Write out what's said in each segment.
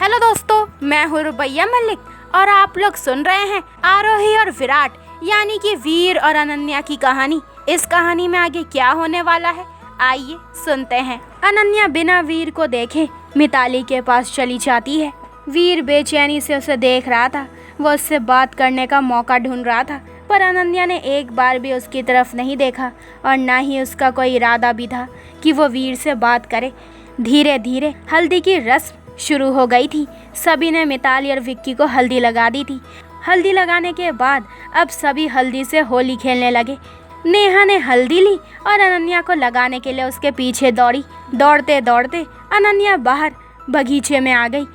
Hello दोस्तों, मैं हूँ रुबैया मलिक और आप लोग सुन रहे हैं आरोही और विराट यानी कि वीर और अनन्या की कहानी। इस कहानी में आगे क्या होने वाला है, आइए सुनते हैं। अनन्या बिना वीर को देखे मिताली के पास चली जाती है। वीर बेचैनी से उसे देख रहा था, वो उससे बात करने का मौका ढूंढ रहा था, पर अनन्या ने एक बार भी उसकी तरफ नहीं देखा और ना ही उसका कोई इरादा भी था कि वो वीर से बात करे। धीरे धीरे हल्दी की रस्म शुरू हो गई थी। सभी ने मिताली और विक्की को हल्दी लगा दी थी। हल्दी लगाने के बाद अब सभी हल्दी से होली खेलने लगे। नेहा ने हल्दी ली और अनन्या को लगाने के लिए उसके पीछे दौड़ी। दौड़ते दौड़ते अनन्या बाहर बगीचे में आ गई।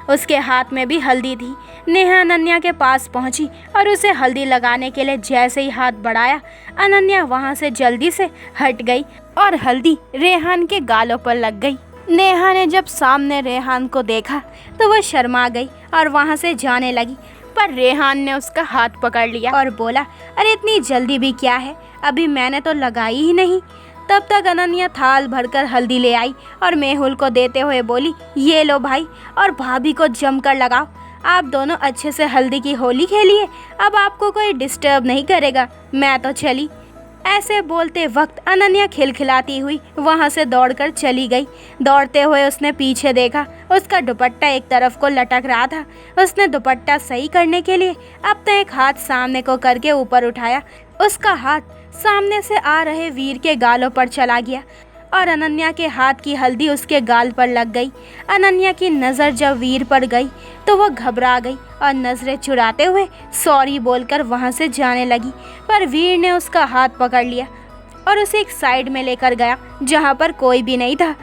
उसके हाथ में भी हल्दी थी। नेहा अनन्या के पास पहुंची और उसे हल्दी लगाने के लिए जैसे ही हाथ बढ़ाया, अनन्या वहां से जल्दी से हट गई और हल्दी रेहान के गालों पर लग गई। नेहा ने जब सामने रेहान को देखा तो वह शर्मा गई और वहां से जाने लगी, पर रेहान ने उसका हाथ पकड़ लिया और बोला, अरे इतनी जल्दी भी क्या है, अभी मैंने तो लगाई ही नहीं। तब तक अनन्या थाल भरकर हल्दी ले आई और मेहुल को देते हुए बोली, ये लो भाई और भाभी को जमकर लगाओ। आप दोनों अच्छे से हल्दी की होली खेलिए, अब आपको कोई डिस्टर्ब नहीं करेगा, मैं तो चली। ऐसे बोलते वक्त अनन्या खिलखिलाती हुई वहां से दौड़कर चली गई। दौड़ते हुए उसने पीछे देखा, उसका दुपट्टा एक तरफ को लटक रहा था। उसने दुपट्टा सही करने के लिए अपना एक हाथ सामने को करके ऊपर उठाया। उसका हाथ सामने से आ रहे वीर के गालों पर चला गया और अनन्या के हाथ की हल्दी उसके गाल पर लग गई। अनन्या की नज़र जब वीर पर गई तो वह घबरा गई और नज़रें चुराते हुए सॉरी बोलकर वहां से जाने लगी, पर वीर ने उसका हाथ पकड़ लिया और उसे एक साइड में लेकर गया जहां पर कोई भी नहीं था।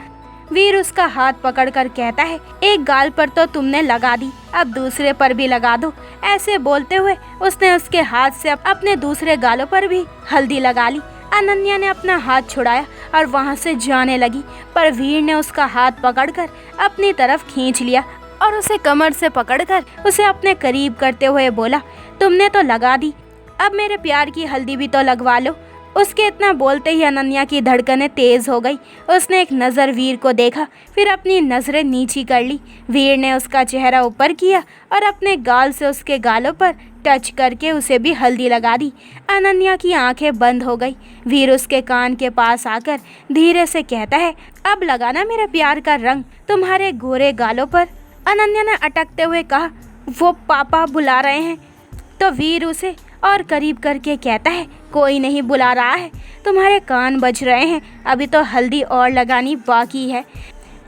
वीर उसका हाथ पकड़कर कहता है, एक गाल पर तो तुमने लगा दी, अब दूसरे पर भी लगा दो। ऐसे बोलते हुए उसने उसके हाथ से अपने दूसरे गालों पर भी हल्दी लगा ली। अनन्या ने अपना हाथ छुड़ाया और वहां से जाने लगी, पर वीर ने उसका हाथ पकड़कर अपनी तरफ खींच लिया और उसे कमर से पकड़कर उसे अपने करीब करते हुए बोला, तुमने तो लगा दी, अब मेरे प्यार की हल्दी भी तो लगवा लो। उसके इतना बोलते ही अनन्या की धड़कनें तेज हो गई। उसने एक नज़र वीर को देखा, फिर अपनी नज़रें नीची कर ली। वीर ने उसका चेहरा ऊपर किया और अपने गाल से उसके गालों पर टच करके उसे भी हल्दी लगा दी। अनन्या की आंखें बंद हो गई। वीर उसके कान के पास आकर धीरे से कहता है, अब लगाना मेरे प्यार का रंग तुम्हारे गोरे गालों पर। अनन्या ने अटकते हुए कहा, वो पापा बुला रहे हैं। तो वीर उसे और करीब करके कहता है, कोई नहीं बुला रहा है, तुम्हारे कान बज रहे हैं, अभी तो हल्दी और लगानी बाकी है।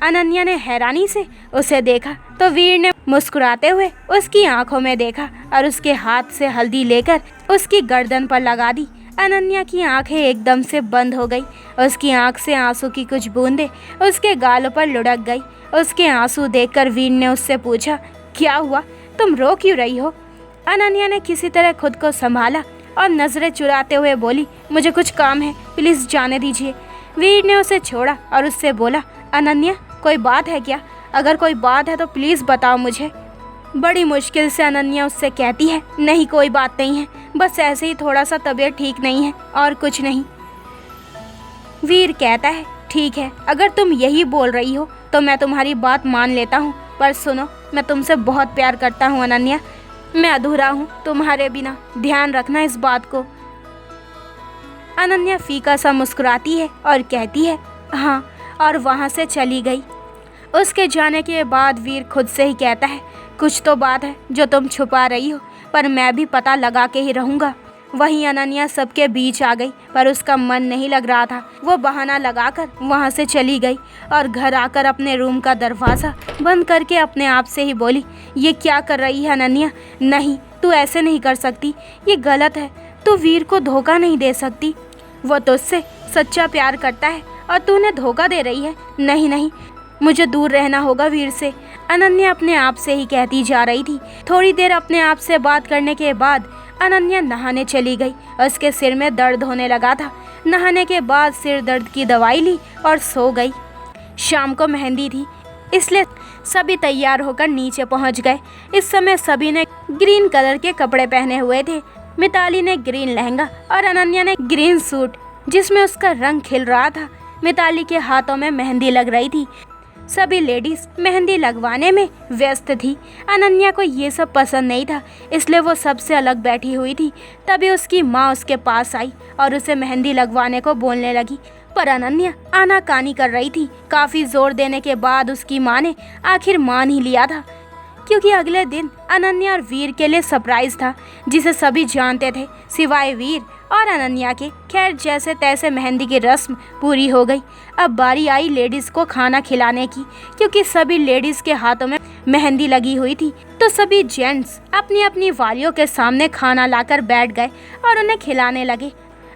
अनन्या ने हैरानी से उसे देखा तो वीर ने मुस्कुराते हुए उसकी आंखों में देखा और उसके हाथ से हल्दी लेकर उसकी गर्दन पर लगा दी। अनन्या की आंखें एकदम से बंद हो गई। उसकी आंख से आंसू की कुछ बूंदें उसके गालों पर लुढ़क गई। उसके आंसू देखकर वीर ने उससे पूछा, क्या हुआ, तुम रो क्यों रही हो? अनन्या ने किसी तरह खुद को संभाला और नजरें चुराते हुए बोली, मुझे कुछ काम है, प्लीज जाने दीजिए। वीर ने उसे छोड़ा और उससे बोला, अनन्या कोई बात है क्या? अगर कोई बात है तो प्लीज बताओ मुझे। बड़ी मुश्किल से अनन्या उससे कहती है, नहीं कोई बात नहीं है, बस ऐसे ही थोड़ा सा तबीयत ठीक नहीं है और कुछ नहीं। वीर कहता है, ठीक है, अगर तुम यही बोल रही हो तो मैं तुम्हारी बात मान लेता हूँ, पर सुनो, मैं तुमसे बहुत प्यार करता हूँ अनन्या, मैं अधूरा हूँ तुम्हारे बिना, ध्यान रखना इस बात को। अनन्या फीका सा मुस्कुराती है और कहती है, हाँ, और वहाँ से चली गई। उसके जाने के बाद वीर खुद से ही कहता है, कुछ तो बात है जो तुम छुपा रही हो, पर मैं भी पता लगा के ही रहूँगा। वहीं अनन्या सबके बीच आ गई, पर उसका मन नहीं लग रहा था। वो बहाना लगाकर वहाँ से चली गई और घर आकर अपने रूम का दरवाज़ा बंद करके अपने आप से ही बोली, ये क्या कर रही है अनन्या? नहीं, तू ऐसे नहीं कर सकती, ये गलत है, तू वीर को धोखा नहीं दे सकती। वो तुझसे सच्चा प्यार करता है और तू उन्हें धोखा दे रही है। नहीं नहीं, मुझे दूर रहना होगा वीर से, अनन्या अपने आप से ही कहती जा रही थी। थोड़ी देर अपने आप से बात करने के बाद अनन्या नहाने चली गई। उसके सिर में दर्द होने लगा था। नहाने के बाद सिर दर्द की दवाई ली और सो गई। शाम को मेहंदी थी, इसलिए सभी तैयार होकर नीचे पहुंच गए। इस समय सभी ने ग्रीन कलर के कपड़े पहने हुए थे। मिताली ने ग्रीन लहंगा और अनन्या ने ग्रीन सूट जिसमें उसका रंग खिल रहा था। मिताली के हाथों में मेहंदी लग रही थी। सभी लेडीज मेहंदी लगवाने में व्यस्त थी। अनन्या को ये सब पसंद नहीं था, इसलिए वो सबसे अलग बैठी हुई थी। तभी उसकी माँ उसके पास आई और उसे मेहंदी लगवाने को बोलने लगी, पर अनन्या आनाकानी कर रही थी। काफ़ी जोर देने के बाद उसकी माँ ने आखिर मान ही लिया था, क्योंकि अगले दिन अनन्या और वीर के लिए सरप्राइज था, जिसे सभी जानते थे सिवाय वीर और अनन्या के। खैर, जैसे तैसे मेहंदी की रस्म पूरी हो गई। अब बारी आई लेडीज़ को खाना खिलाने की, क्योंकि सभी लेडीज़ के हाथों में मेहंदी लगी हुई थी। तो सभी जेंट्स अपनी अपनी वालियों के सामने खाना लाकर बैठ गए और उन्हें खिलाने लगे।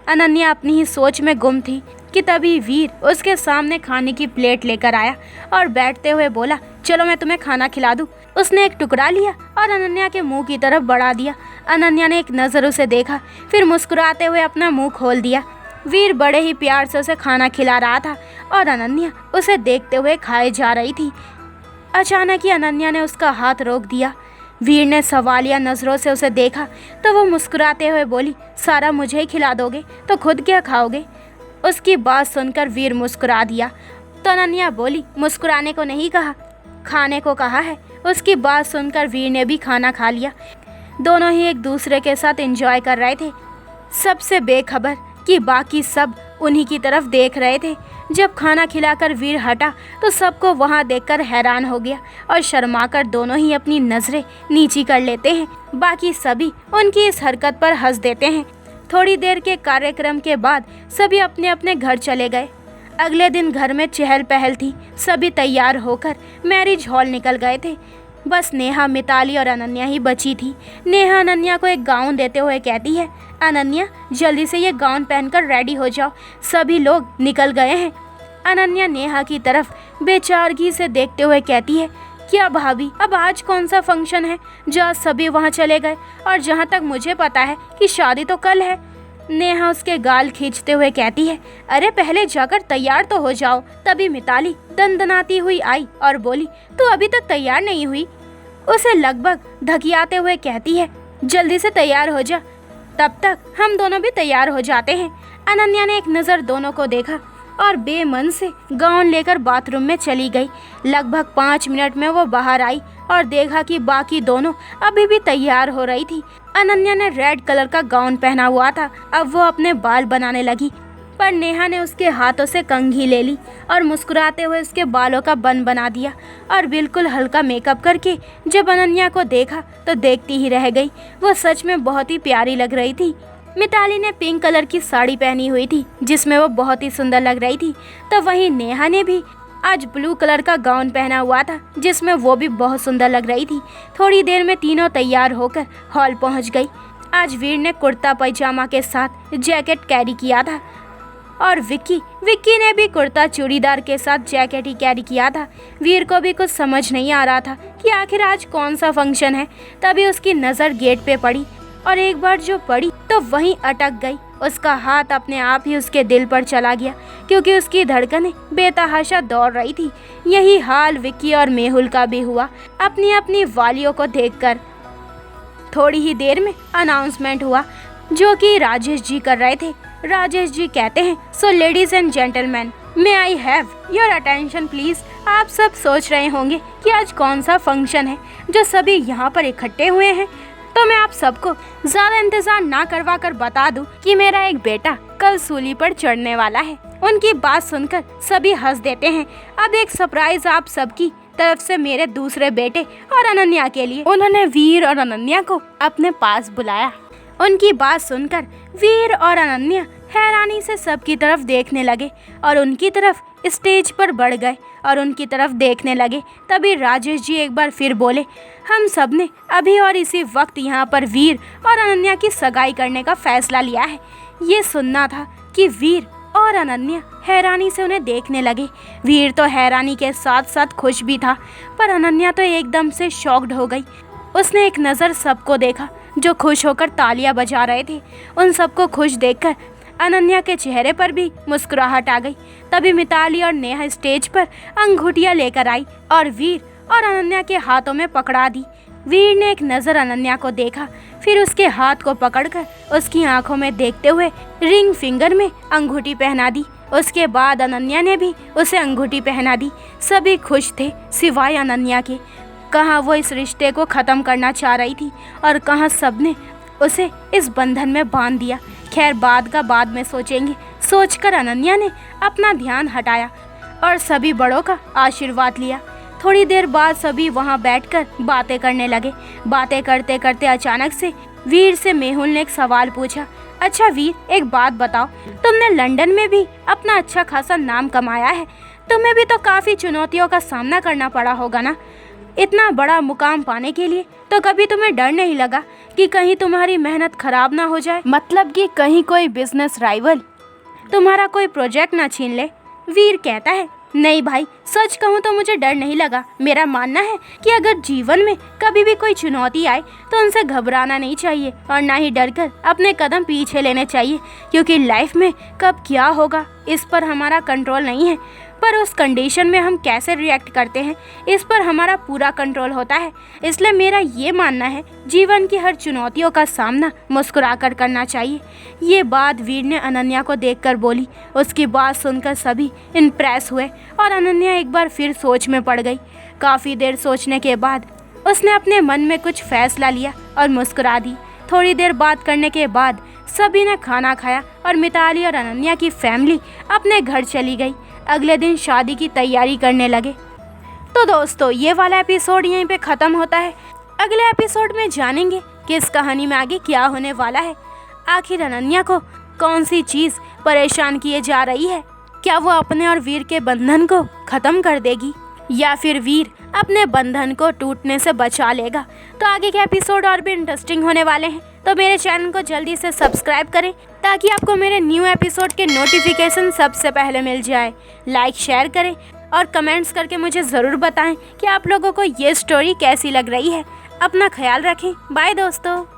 अनन्या अपनी ही सोच में गुम थी कि तभी वीर उसके सामने खाने की प्लेट लेकर आया और बैठते हुए बोला, चलो मैं तुम्हें खाना खिला दूं। उसने एक टुकड़ा लिया और अनन्या के मुंह की तरफ बढ़ा दिया। अनन्या ने एक नज़र उसे देखा, फिर मुस्कुराते हुए अपना मुंह खोल दिया। वीर बड़े ही प्यार से उसे खाना खिला रहा था और अनन्या उसे देखते हुए खाए जा रही थी। अचानक ही अनन्या ने उसका हाथ रोक दिया। वीर ने सवालिया नज़रों से उसे देखा तो वो मुस्कुराते हुए बोली, सारा मुझे ही खिला दोगे तो खुद क्या खाओगे? उसकी बात सुनकर वीर मुस्कुरा दिया तो अनन्या बोली, मुस्कुराने को नहीं कहा, खाने को कहा है। उसकी बात सुनकर वीर ने भी खाना खा लिया। दोनों ही एक दूसरे के साथ एंजॉय कर रहे थे, सबसे बेखबर कि बाकी सब उन्हीं की तरफ देख रहे थे। जब खाना खिलाकर वीर हटा तो सबको वहां देखकर हैरान हो गया और शर्माकर दोनों ही अपनी नज़रें नीची कर लेते हैं। बाकी सभी उनकी इस हरकत पर हंस देते हैं। थोड़ी देर के कार्यक्रम के बाद सभी अपने अपने घर चले गए। अगले दिन घर में चहल पहल थी। सभी तैयार होकर मैरिज हॉल निकल गए थे। बस नेहा, मिताली और अनन्या ही बची थी। नेहा अनन्या को एक गाउन देते हुए कहती है, अनन्या जल्दी से ये गाउन पहनकर रेडी हो जाओ, सभी लोग निकल गए हैं। अनन्या नेहा की तरफ बेचारगी से देखते हुए कहती है, क्या भाभी, अब आज कौन सा फंक्शन है जो आज सभी वहाँ चले गए? और जहाँ तक मुझे पता है कि शादी तो कल है। नेहा उसके गाल खींचते हुए कहती है, अरे पहले जाकर तैयार तो हो जाओ। तभी मिताली दंदनाती हुई आई और बोली, तू अभी तक तैयार नहीं हुई? उसे लगभग धकियाते हुए कहती है, जल्दी से तैयार हो जा, तब तक हम दोनों भी तैयार हो जाते हैं। अनन्या ने एक नज़र दोनों को देखा और बेमन से गाउन लेकर बाथरूम में चली गई। लगभग 5 मिनट में वो बाहर आई और देखा कि बाकी दोनों अभी भी तैयार हो रही थी। अनन्या ने रेड कलर का गाउन पहना हुआ था। अब वो अपने बाल बनाने लगी, पर नेहा ने उसके हाथों से कंघी ले ली और मुस्कुराते हुए उसके बालों का बन बना दिया और बिल्कुल हल्का मेकअप करके जब अनन्या को देखा तो देखती ही रह गई। वो सच में बहुत ही प्यारी लग रही थी। मिताली ने पिंक कलर की साड़ी पहनी हुई थी जिसमें वो बहुत ही सुंदर लग रही थी, तो वहीं नेहा ने भी आज ब्लू कलर का गाउन पहना हुआ था जिसमें वो भी बहुत सुंदर लग रही थी। थोड़ी देर में तीनों तैयार होकर हॉल पहुंच गई। आज वीर ने कुर्ता पैजामा के साथ जैकेट कैरी किया था और विक्की ने भी कुर्ता चूड़ीदार के साथ जैकेट ही कैरी किया था। वीर को भी कुछ समझ नहीं आ रहा था कि आखिर आज कौन सा फंक्शन है। तभी उसकी नज़र गेट पे पड़ी और एक बार जो पड़ी तो वहीं अटक गई। उसका हाथ अपने आप ही उसके दिल पर चला गया क्योंकि उसकी धड़कनें बेतहाशा दौड़ रही थी। यही हाल विक्की और मेहुल का भी हुआ अपनी अपनी वालियों को देखकर। थोड़ी ही देर में अनाउंसमेंट हुआ जो कि राजेश जी कर रहे थे। राजेश जी कहते हैं, so ladies and gentleman, may I have your attention please. आप सब सोच रहे होंगे कि आज कौन सा फंक्शन है जो सभी यहाँ पर इकट्ठे हुए हैं, तो मैं आप सबको ज्यादा इंतजार ना करवा कर बता दूं कि मेरा एक बेटा कल सूली पर चढ़ने वाला है। उनकी बात सुनकर सभी हंस देते हैं। अब एक सरप्राइज आप सबकी तरफ से मेरे दूसरे बेटे और अनन्या के लिए। उन्होंने वीर और अनन्या को अपने पास बुलाया। उनकी बात सुनकर वीर और अनन्या हैरानी से सबकी तरफ देखने लगे और उनकी तरफ स्टेज पर बढ़ गए और उनकी तरफ देखने लगे। तभी राजेश जी एक बार फिर बोले, हम सब ने अभी और इसी वक्त यहाँ पर वीर और अनन्या की सगाई करने का फैसला लिया है। ये सुनना था कि वीर और अनन्या हैरानी से उन्हें देखने लगे। वीर तो हैरानी के साथ साथ खुश भी था, पर अनन्या तो एकदम से शॉक्ड हो गई। उसने एक नज़र सबको देखा जो खुश होकर तालियां बजा रहे थे। उन सबको खुश देखकर अनन्या के चेहरे पर भी मुस्कुराहट आ गई। तभी मिताली और नेहा स्टेज पर अंगूठियां लेकर आई और वीर और अनन्या के हाथों में पकड़ा दी। वीर ने एक नज़र अनन्या को देखा, फिर उसके हाथ को पकड़कर उसकी आंखों में देखते हुए रिंग फिंगर में अंगूठी पहना दी उसके बाद अनन्या ने भी उसे अंगूठी पहना दी। सभी खुश थे सिवाय अनन्या के। कहाँ वो इस रिश्ते को ख़त्म करना चाह रही थी और कहाँ सबने उसे इस बंधन में बांध दिया। खैर बाद का बाद में सोचेंगे, सोचकर अनन्या ने अपना ध्यान हटाया और सभी बड़ों का आशीर्वाद लिया। थोड़ी देर बाद सभी वहाँ बैठकर बातें करने लगे। बातें करते करते अचानक से वीर से मेहुल ने एक सवाल पूछा। अच्छा वीर, एक बात बताओ, तुमने लंदन में भी अपना अच्छा खासा नाम कमाया है, तुम्हें भी तो काफ़ी चुनौतियों का सामना करना पड़ा होगा ना इतना बड़ा मुकाम पाने के लिए। तो कभी तुम्हें डर नहीं लगा कि कहीं तुम्हारी मेहनत खराब ना हो जाए, मतलब कि कहीं कोई बिजनेस राइवल तुम्हारा कोई प्रोजेक्ट ना छीन ले? वीर कहता है, नहीं भाई, सच कहूँ तो मुझे डर नहीं लगा। मेरा मानना है कि अगर जीवन में कभी भी कोई चुनौती आए तो उनसे घबराना नहीं चाहिए और ना ही डरकर अपने कदम पीछे लेने चाहिए, क्योंकि लाइफ में कब क्या होगा इस पर हमारा कंट्रोल नहीं है, पर उस कंडीशन में हम कैसे रिएक्ट करते हैं इस पर हमारा पूरा कंट्रोल होता है। इसलिए मेरा ये मानना है जीवन की हर चुनौतियों का सामना मुस्कुराकर करना चाहिए। ये बात वीर ने अनन्या को देखकर बोली। उसकी बात सुनकर सभी इम्प्रेस हुए और अनन्या एक बार फिर सोच में पड़ गई। काफ़ी देर सोचने के बाद उसने अपने मन में कुछ फैसला लिया और मुस्कुरा दी। थोड़ी देर बात करने के बाद सभी ने खाना खाया और मिताली और अनन्या की फैमिली अपने घर चली गई। अगले दिन शादी की तैयारी करने लगे। तो दोस्तों, ये वाला एपिसोड यहीं पे ख़त्म होता है। अगले एपिसोड में जानेंगे कि इस कहानी में आगे क्या होने वाला है। आखिर अनन्या को कौन सी चीज़ परेशान किए जा रही है? क्या वो अपने और वीर के बंधन को ख़त्म कर देगी या फिर वीर अपने बंधन को टूटने से बचा लेगा? तो आगे के एपिसोड और भी इंटरेस्टिंग होने वाले हैं, तो मेरे चैनल को जल्दी से सब्सक्राइब करें ताकि आपको मेरे न्यू एपिसोड के नोटिफिकेशन सबसे पहले मिल जाए। लाइक शेयर करें और कमेंट्स करके मुझे ज़रूर बताएं कि आप लोगों को ये स्टोरी कैसी लग रही है। अपना ख्याल रखें। बाय दोस्तों।